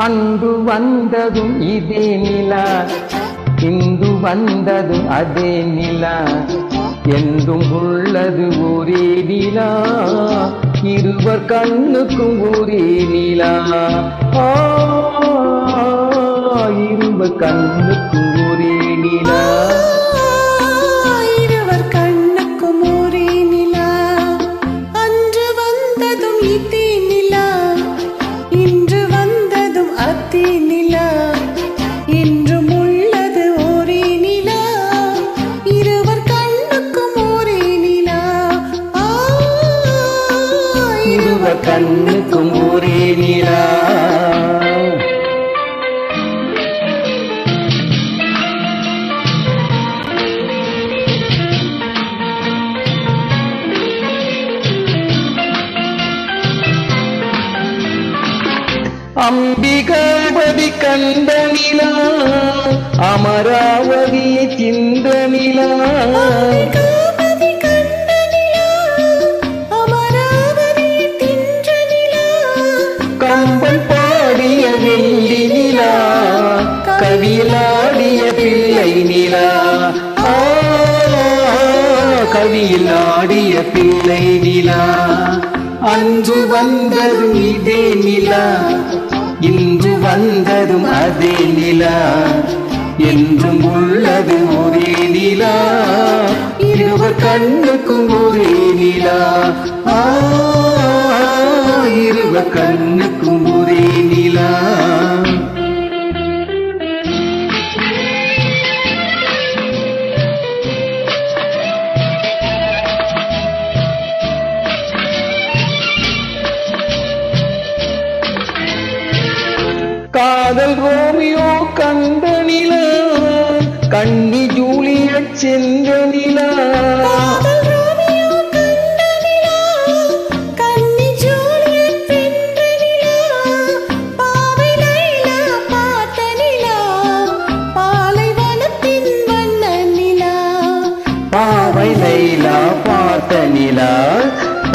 அன்று வந்ததும் இதே நிலா, இன்று வந்ததும் அதே நிலா, என்றும் உள்ளது ஒரே நிலா, இருவர் கண்ணுக்கும் ஒரே நிலா. இருவர் கண்ணுக்கும் ஒரே நிலா, இருவர் கண்ணுக்கும் ஒரே நிலா. அன்று வந்ததும் இதே நிலா, இன்று வந்ததும் அதே நிலா, என்றும் உள்ளது ஒரே நிலா, இருவர் கண்ணுக்கும் ஒரே நிலா. இருவர் கண்ணுக்கும் ஒரே நிலா. அம்பிகாபதி கண்ட நிலா, அமராவதியை சிந்த நிலா, அம்பிகாபதி கண்ட நிலா, அமராவதியை தின்ற நிலா, கம்பன் பாடிய வெள்ளி நிலா, கவியிலாடிய பிள்ளை நிலா, கவியில் ஆடிய பிள்ளை நிலா. அன்று வந்ததும் இதே நிலா, இன்று வந்ததும் அதே நிலா, என்றும் உள்ளது ஒரே நிலா, இருவர் கண்ணுக்கும் ஒரே நிலா. இருவர் கண்ணுக்கும் ஒரே நிலா. காதல் ரோமியோ கண்ட நிலா, கண்ணி ஜூலியட் சென்ற நிலா, காதல் ரோமியோ கண்ட நிலா, கன்னி ஜூலியட் வென்ற நிலா, பாவை லைலா பார்த்த நிலா, பாலைவனத்தின் வண்ண நிலா, பாவை லைலா பார்த்த நிலா,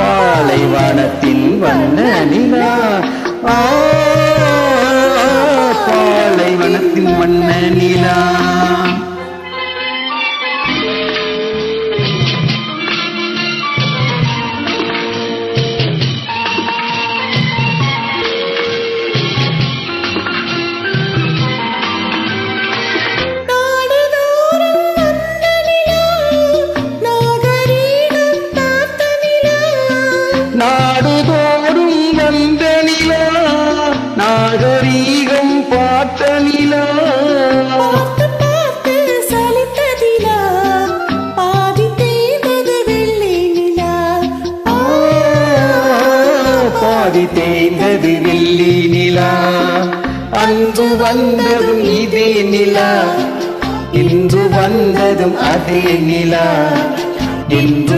பாலைவனத்தின் வண்ண நிலா, பாலைவனத்தின் வண்ண நிலா. நாடுதோறும் வந்த நிலா, நாகரீகம் பார்த்த நிலா, பார்த்து பார்த்து சலித்ததிலா, பாதி தேய்ந்தது வெள்ளி நிலா, பாதி தேய்ந்தது வெள்ளி நிலா. அன்று வந்ததும் இதே நிலா, இன்று வந்ததும் அதே நிலா, இன்று